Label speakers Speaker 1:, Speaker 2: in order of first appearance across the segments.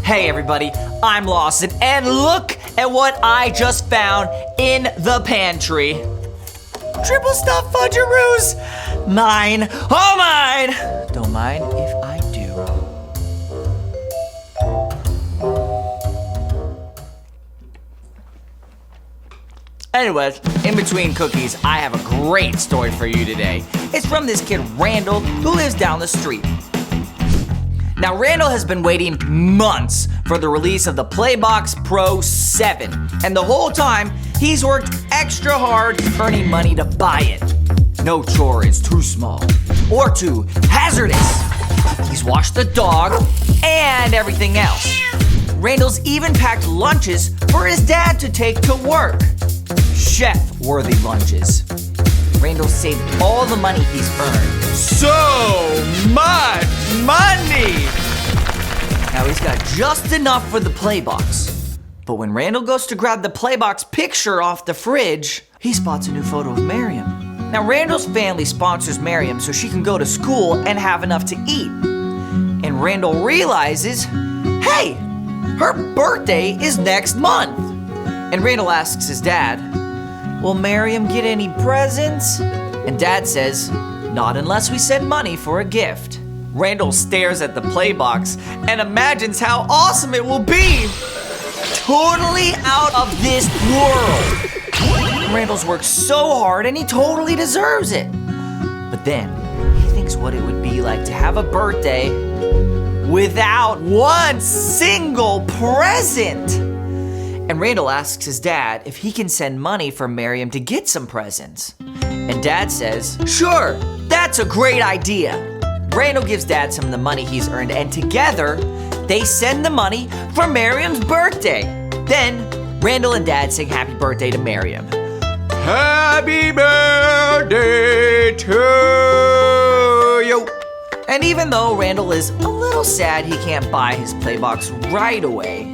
Speaker 1: Hey everybody, I'm Lawson, and look at what I just found in the pantry. Triple stuffed Fudgeroos! Mine, oh mine! Don't mind if I do. Anyways, in between cookies, I have a great story for you today. It's from this kid, Randall, who lives down the street. Now, Randall has been waiting months for the release of the Playbox Pro 7, and the whole time, he's worked extra hard earning money to buy it. No chore is too small or too hazardous. He's washed the dog and everything else. Randall's even packed lunches for his dad to take to work. Chef-worthy lunches. Randall saved all the money he's earned. So much money! Now he's got just enough for the Playbox. But when Randall goes to grab the Playbox picture off the fridge, he spots a new photo of Miriam. Now Randall's family sponsors Miriam so she can go to school and have enough to eat. And Randall realizes, hey, her birthday is next month. And Randall asks his dad, will Miriam get any presents? And Dad says, not unless we send money for a gift. Randall stares at the Playbox and imagines how awesome it will be. Totally out of this world. Randall's worked so hard and he totally deserves it. But then he thinks what it would be like to have a birthday without one single present. And Randall asks his dad if he can send money for Miriam to get some presents. And Dad says, sure, that's a great idea. Randall gives Dad some of the money he's earned, and together, they send the money for Miriam's birthday. Then, Randall and Dad sing happy birthday to Miriam. Happy birthday to you. And even though Randall is a little sad he can't buy his Playbox right away,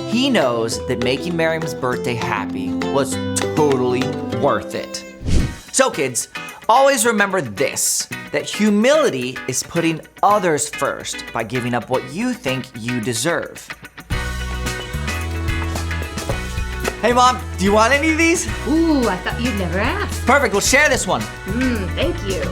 Speaker 1: he knows that making Miriam's birthday happy was totally worth it. So kids, always remember this, that humility is putting others first by giving up what you think you deserve. Hey Mom, do you want any of these?
Speaker 2: Ooh, I thought you'd never ask.
Speaker 1: Perfect, we'll share this one.
Speaker 2: Thank you.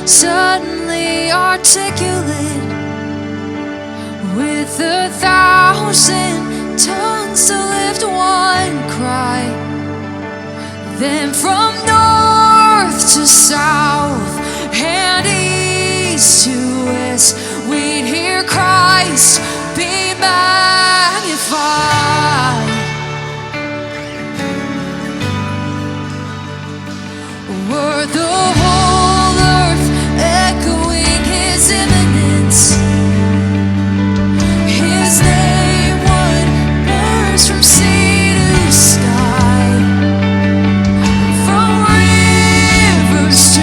Speaker 3: Suddenly articulate with 1,000 tongues to lift one cry. Then from north to south and east to west, we'd hear Christ be magnified. Were the whole earth echoing his imminence, his name would burst from sea to sky, from rivers to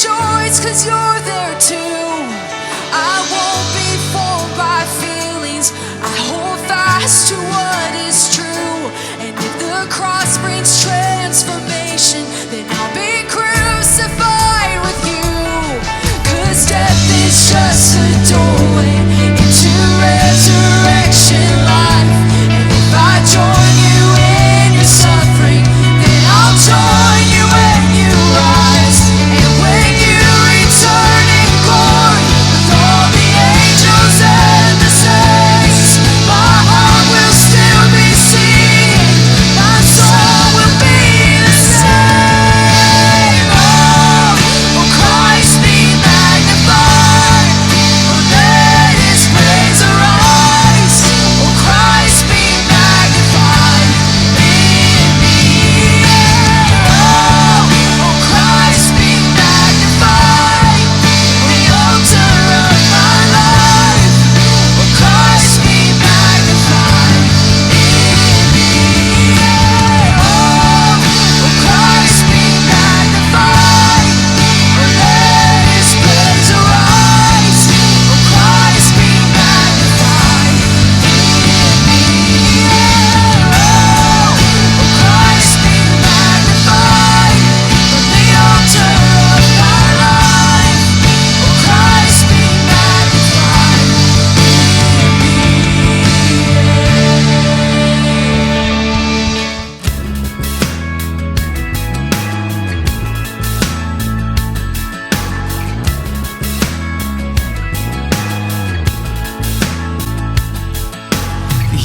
Speaker 3: rejoice 'cause you're there too. I won't be fooled by feelings. I hold fast to what is true. And if the cross brings transformation, then I'll be crucified with you. 'Cause death is just a doorway into resurrection life. And if I join you in your suffering, then I'll join you when you rise. And when you return in glory with all the angels and the saints, my heart will still be singing, my soul will be the same. Oh, Christ be magnified. Oh, let His praise arise. Oh, Christ be magnified in me. Oh, Christ be magnified on the altar of my life. Oh, Christ be magnified in me. Oh, Christ be magnified. Oh, let His praise arise. Oh, Christ be magnified in me. Oh, Christ be magnified on the altar of my life. Oh, Christ be magnified in me.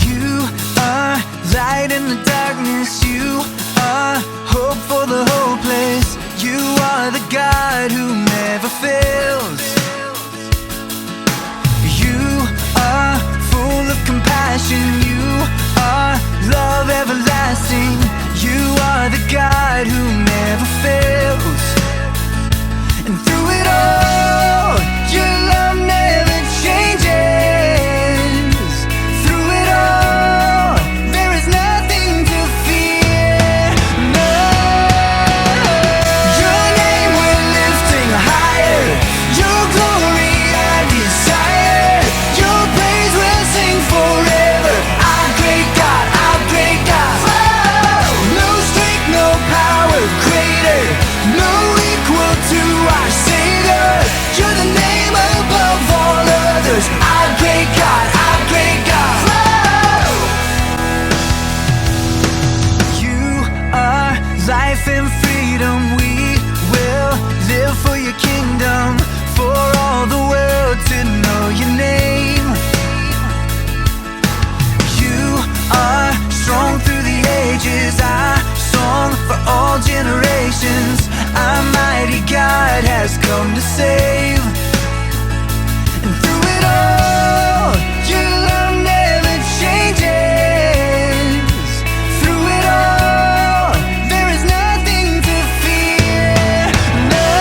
Speaker 4: You are light in the darkness. You are hope for the hopeless. You are the God who never fails. You are full of compassion. You are love everlasting. You are the God who never fails. And through it all, your love never changes. Through it all, there is nothing to fear. No, your name we're lifting higher. Your glory I desire. Your praise will sing forever. Our great God, our great God. No strength, no power greater, no equal to our Savior. You're the name above all others. Our great God, our great God. You are life and freedom. We will live for your kingdom, for all the world to know your name. You are strong through the ages, our song for all generations. Our mighty God has come to save. And through it all, your love never changes. Through it all, there is nothing to fear. No,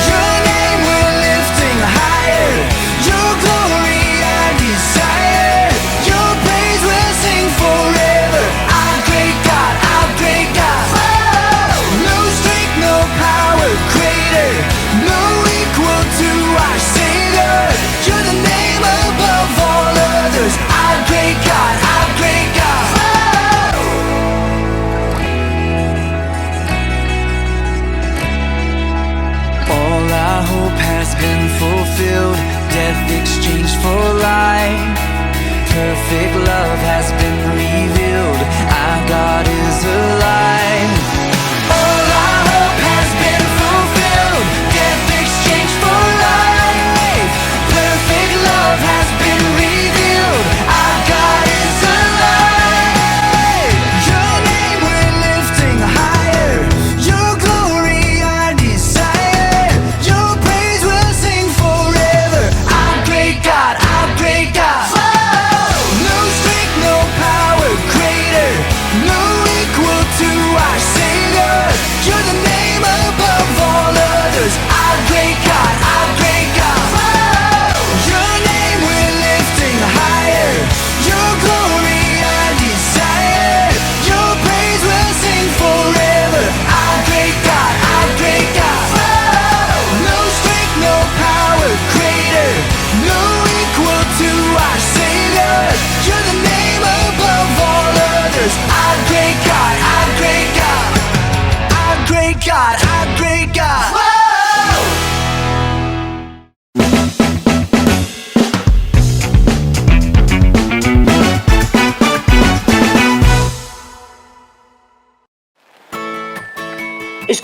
Speaker 4: your name we're lifting higher. Your glory I desire. Your praise will sing forever. Our great God, our great God. No strength, no power greater,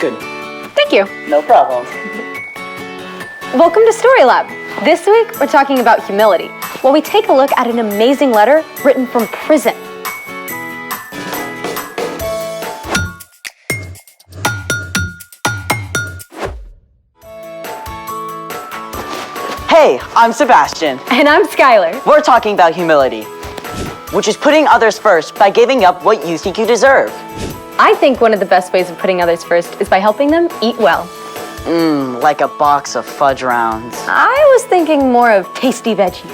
Speaker 5: introduction.
Speaker 6: Thank you.
Speaker 5: No problem.
Speaker 6: Welcome to Story Lab. This week, we're talking about humility, while we take a look at an amazing letter written from prison.
Speaker 5: Hey, I'm Sebastian.
Speaker 6: And I'm Skylar.
Speaker 5: We're talking about humility, which is putting others first by giving up what you think you deserve.
Speaker 6: I think one of the best ways of putting others first is by helping them eat well.
Speaker 5: Like a box of fudge rounds.
Speaker 6: I was thinking more of tasty veggies.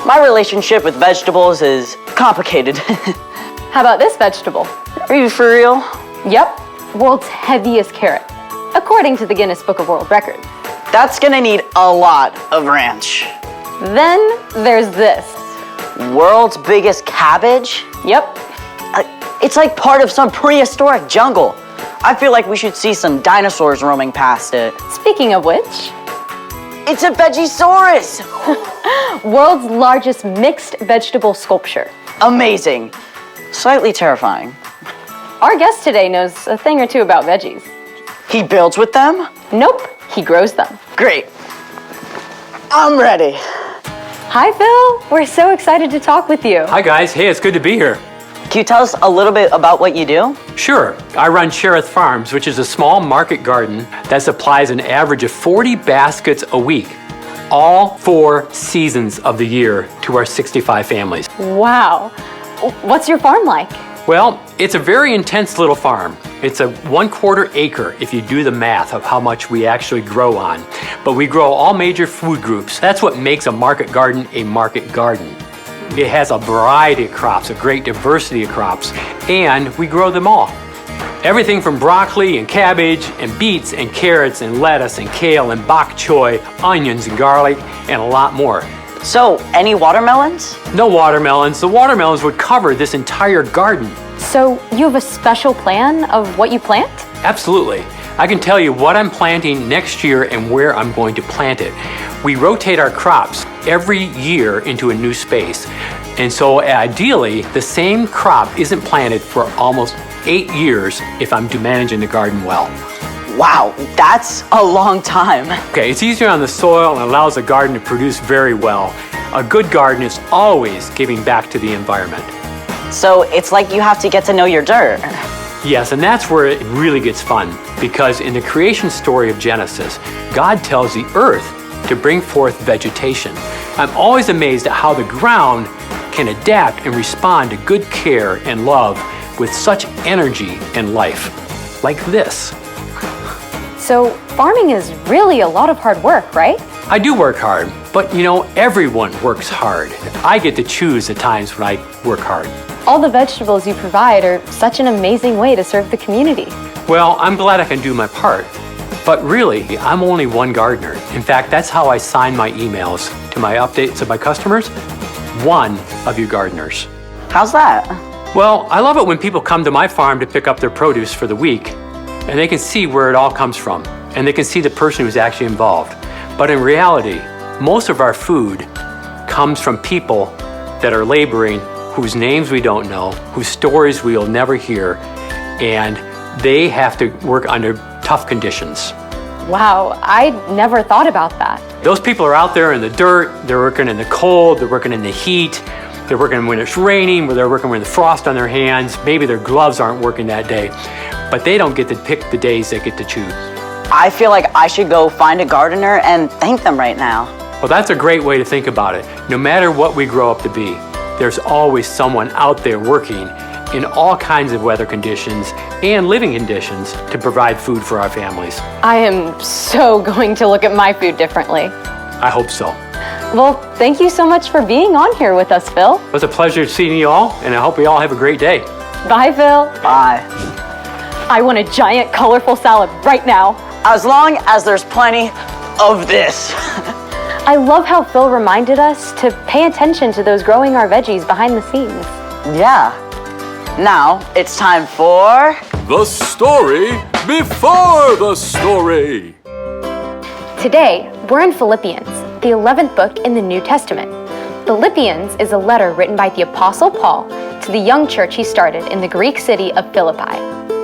Speaker 5: My relationship with vegetables is complicated.
Speaker 6: How about this vegetable?
Speaker 5: Are you for real?
Speaker 6: Yep, world's heaviest carrot, according to the Guinness Book of World Records.
Speaker 5: That's gonna need a lot of ranch.
Speaker 6: Then there's this.
Speaker 5: World's biggest cabbage?
Speaker 6: Yep.
Speaker 5: It's like part of some prehistoric jungle. I feel like we should see some dinosaurs roaming past it.
Speaker 6: Speaking of which,
Speaker 5: It's a Vegisaurus!
Speaker 6: world's largest mixed vegetable sculpture.
Speaker 5: Amazing. Slightly terrifying.
Speaker 6: Our guest today knows a thing or two about veggies.
Speaker 5: He builds with them?
Speaker 6: Nope, he grows them.
Speaker 5: Great. I'm ready.
Speaker 6: Hi, Phil. We're so excited to talk with you.
Speaker 7: Hi guys, hey, it's good to be here.
Speaker 5: Can you tell us a little bit about what you do?
Speaker 7: Sure, I run Cherith Farms, which is a small market garden that supplies an average of 40 baskets a week, all 4 seasons of the year to our 65 families.
Speaker 6: Wow. What's your farm like?
Speaker 7: Well, it's a very intense little farm. It's a 1/4 acre if you do the math of how much we actually grow on. But we grow all major food groups. That's what makes a market garden a market garden. It has a variety of crops, a great diversity of crops, and we grow them all. Everything from broccoli and cabbage and beets and carrots and lettuce and kale and bok choy, onions and garlic, and a lot more.
Speaker 5: So, any watermelons?
Speaker 7: No watermelons. The watermelons would cover this entire garden.
Speaker 6: So you have a special plan of what you plant?
Speaker 7: Absolutely. I can tell you what I'm planting next year and where I'm going to plant it. We rotate our crops every year into a new space. And so ideally, the same crop isn't planted for almost 8 years if I'm managing the garden well.
Speaker 5: Wow, that's a long time.
Speaker 7: Okay, it's easier on the soil and allows the garden to produce very well. A good garden is always giving back to the environment.
Speaker 5: So, it's like you have to get to know your dirt.
Speaker 7: Yes, and that's where it really gets fun, because in the creation story of Genesis, God tells the earth to bring forth vegetation. I'm always amazed at how the ground can adapt and respond to good care and love with such energy and life, like this.
Speaker 6: So farming is really a lot of hard work, right?
Speaker 7: I do work hard, but you know, everyone works hard. I get to choose the times when I work hard.
Speaker 6: All the vegetables you provide are such an amazing way to serve the community.
Speaker 7: Well, I'm glad I can do my part. But really, I'm only one gardener. In fact, that's how I sign my emails to my updates of my customers. One of you gardeners.
Speaker 5: How's that?
Speaker 7: Well, I love it when people come to my farm to pick up their produce for the week, and they can see where it all comes from, and they can see the person who's actually involved. But in reality, most of our food comes from people that are laboring, whose names we don't know, whose stories we'll never hear, and they have to work under tough conditions.
Speaker 6: Wow, I never thought about that.
Speaker 7: Those people are out there in the dirt, they're working in the cold, they're working in the heat, they're working when it's raining, they're working with the frost on their hands, maybe their gloves aren't working that day, but they don't get to pick the days they get to choose.
Speaker 5: I feel like I should go find a gardener and thank them right now.
Speaker 7: Well, that's a great way to think about it. No matter what we grow up to be, there's always someone out there working in all kinds of weather conditions and living conditions to provide food for our families.
Speaker 6: I am so going to look at my food differently.
Speaker 7: I hope so.
Speaker 6: Well, thank you so much for being on here with us, Phil.
Speaker 7: It was a pleasure seeing you all, and I hope you all have a great day.
Speaker 6: Bye, Phil.
Speaker 5: Bye.
Speaker 6: I want a giant, colorful salad right now.
Speaker 5: As long as there's plenty of this.
Speaker 6: I love how Phil reminded us to pay attention to those growing our veggies behind the scenes.
Speaker 5: Yeah. Now, it's time for...
Speaker 8: The story before the story.
Speaker 6: Today, we're in Philippians, the 11th book in the New Testament. Philippians is a letter written by the Apostle Paul to the young church he started in the Greek city of Philippi.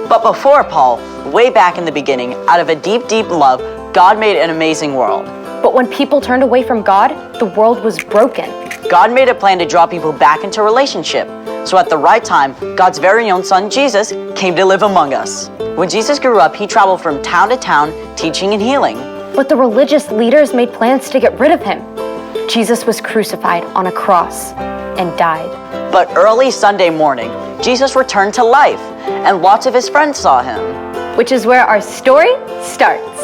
Speaker 5: But before Paul, way back in the beginning, out of a deep, deep love, God made an amazing world.
Speaker 6: But when people turned away from God, the world was broken.
Speaker 5: God made a plan to draw people back into relationship. So at the right time, God's very own son, Jesus, came to live among us. When Jesus grew up, he traveled from town to town, teaching and healing.
Speaker 6: But the religious leaders made plans to get rid of him. Jesus was crucified on a cross and died.
Speaker 5: But early Sunday morning, Jesus returned to life, and lots of his friends saw him.
Speaker 6: Which is where our story starts.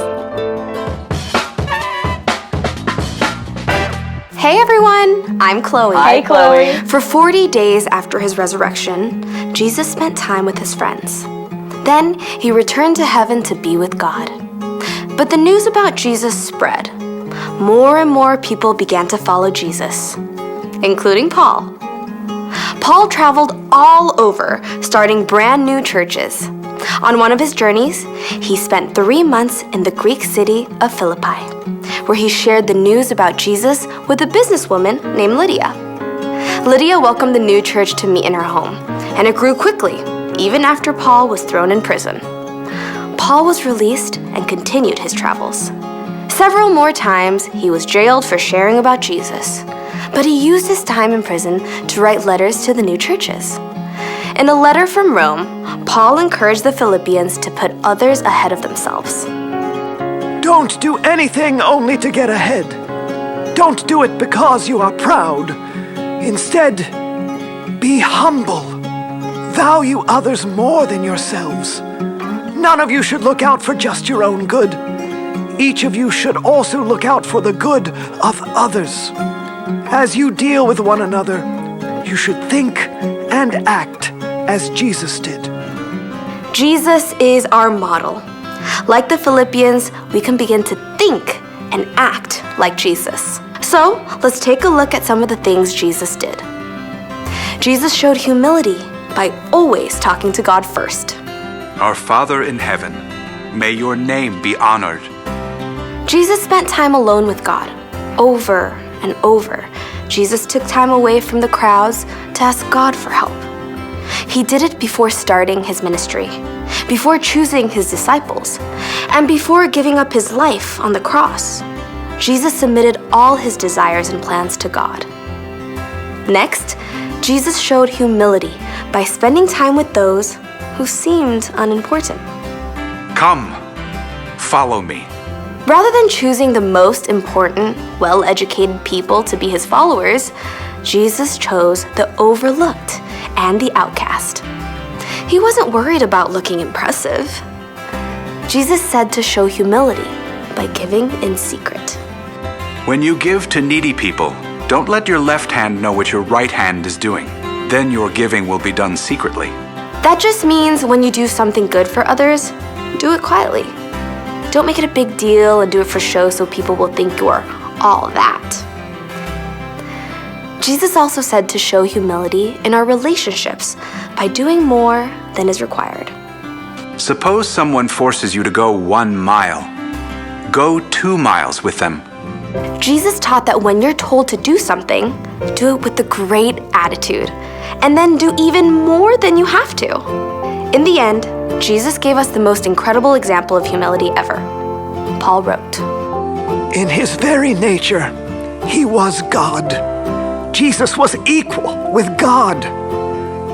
Speaker 9: Hey everyone, I'm Chloe.
Speaker 6: Hi, Chloe.
Speaker 9: For 40 days after his resurrection, Jesus spent time with his friends. Then he returned to heaven to be with God. But the news about Jesus spread. More and more people began to follow Jesus, including Paul. Paul traveled all over, starting brand new churches. On one of his journeys, he spent 3 months in the Greek city of Philippi, where he shared the news about Jesus with a businesswoman named Lydia. Lydia welcomed the new church to meet in her home, and it grew quickly, even after Paul was thrown in prison. Paul was released and continued his travels. Several more times, he was jailed for sharing about Jesus, but he used his time in prison to write letters to the new churches. In a letter from Rome, Paul encouraged the Philippians to put others ahead of themselves.
Speaker 4: Don't do anything only to get ahead. Don't do it because you are proud. Instead, be humble. Value others more than yourselves. None of you should look out for just your own good. Each of you should also look out for the good of others. As you deal with one another, you should think and act as Jesus did.
Speaker 9: Jesus is our model. Like the Philippians, we can begin to think and act like Jesus. So, let's take a look at some of the things Jesus did. Jesus showed humility by always talking to God first.
Speaker 10: Our Father in heaven, may your name be honored.
Speaker 9: Jesus spent time alone with God, over and over. Jesus took time away from the crowds to ask God for help. He did it before starting his ministry, before choosing his disciples, and before giving up his life on the cross. Jesus submitted all his desires and plans to God. Next, Jesus showed humility by spending time with those who seemed unimportant.
Speaker 10: Come, follow me.
Speaker 9: Rather than choosing the most important, well-educated people to be his followers, Jesus chose the overlooked and the outcast. He wasn't worried about looking impressive. Jesus said to show humility by giving in secret.
Speaker 10: When you give to needy people, don't let your left hand know what your right hand is doing. Then your giving will be done secretly.
Speaker 9: That just means when you do something good for others, do it quietly. Don't make it a big deal and do it for show so people will think you are all that. Jesus also said to show humility in our relationships by doing more than is required.
Speaker 10: Suppose someone forces you to go 1 mile. Go 2 miles with them.
Speaker 9: Jesus taught that when you're told to do something, do it with a great attitude, and then do even more than you have to. In the end, Jesus gave us the most incredible example of humility ever. Paul wrote,
Speaker 4: In his very nature, he was God. Jesus was equal with God.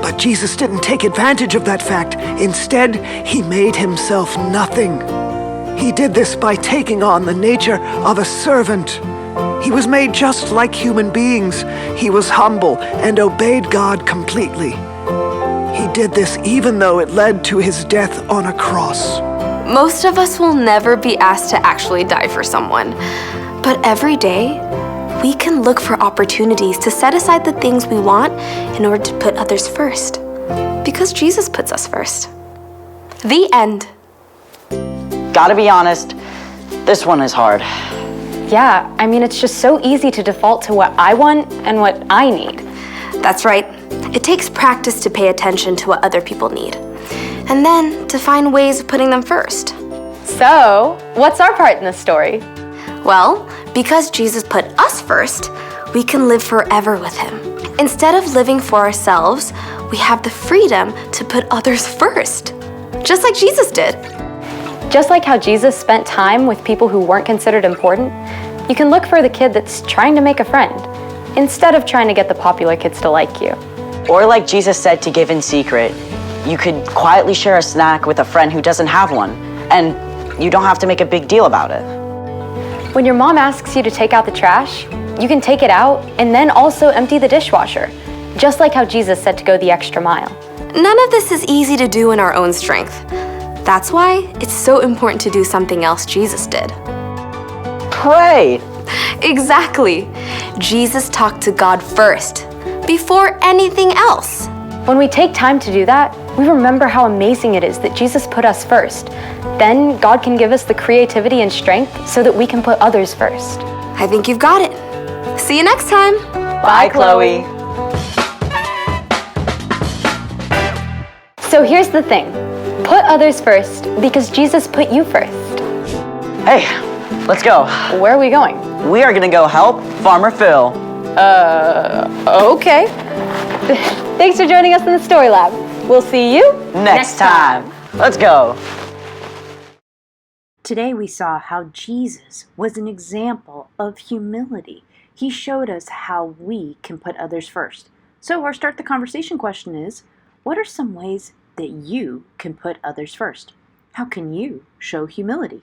Speaker 4: But Jesus didn't take advantage of that fact. Instead, he made himself nothing. He did this by taking on the nature of a servant. He was made just like human beings. He was humble and obeyed God completely. He did this even though it led to his death on a cross.
Speaker 9: most of us will never be asked to actually die for someone. But every day, we can look for opportunities to set aside the things we want in order to put others first. Because Jesus puts us first. The end.
Speaker 5: Gotta be honest, this one is hard.
Speaker 6: Yeah, I mean, it's just so easy to default to what I want and what I need.
Speaker 9: That's right. It takes practice to pay attention to what other people need. And then to find ways of putting them first.
Speaker 6: So, what's our part in this story?
Speaker 9: Well, because Jesus put us first, we can live forever with him. Instead of living for ourselves, we have the freedom to put others first. just like Jesus did.
Speaker 6: Just like how Jesus spent time with people who weren't considered important, you can look for the kid that's trying to make a friend, instead of trying to get the popular kids to like you.
Speaker 5: Or like Jesus said to give in secret, you could quietly share a snack with a friend who doesn't have one, and you don't have to make a big deal about it.
Speaker 6: When your mom asks you to take out the trash, you can take it out and then also empty the dishwasher, just like how Jesus said to go the extra mile.
Speaker 9: None of this is easy to do in our own strength. That's why it's so important to do something else Jesus did.
Speaker 5: Pray!
Speaker 9: Exactly. Jesus talked to God first, before anything else.
Speaker 6: When we take time to do that, we remember how amazing it is that Jesus put us first. Then God can give us the creativity and strength so that we can put others first.
Speaker 9: I think you've got it. See you next time.
Speaker 5: Bye, Chloe.
Speaker 6: So here's the thing. Put others first because Jesus put you first.
Speaker 5: Hey, let's go.
Speaker 6: Where are we going?
Speaker 5: We are gonna go help Farmer Phil.
Speaker 6: Okay. Thanks for joining us in the Story Lab. We'll see you
Speaker 5: Next time. Let's go.
Speaker 11: Today we saw how Jesus was an example of humility. He showed us how we can put others first. So our Start the Conversation question is, what are some ways that you can put others first? How can you show humility?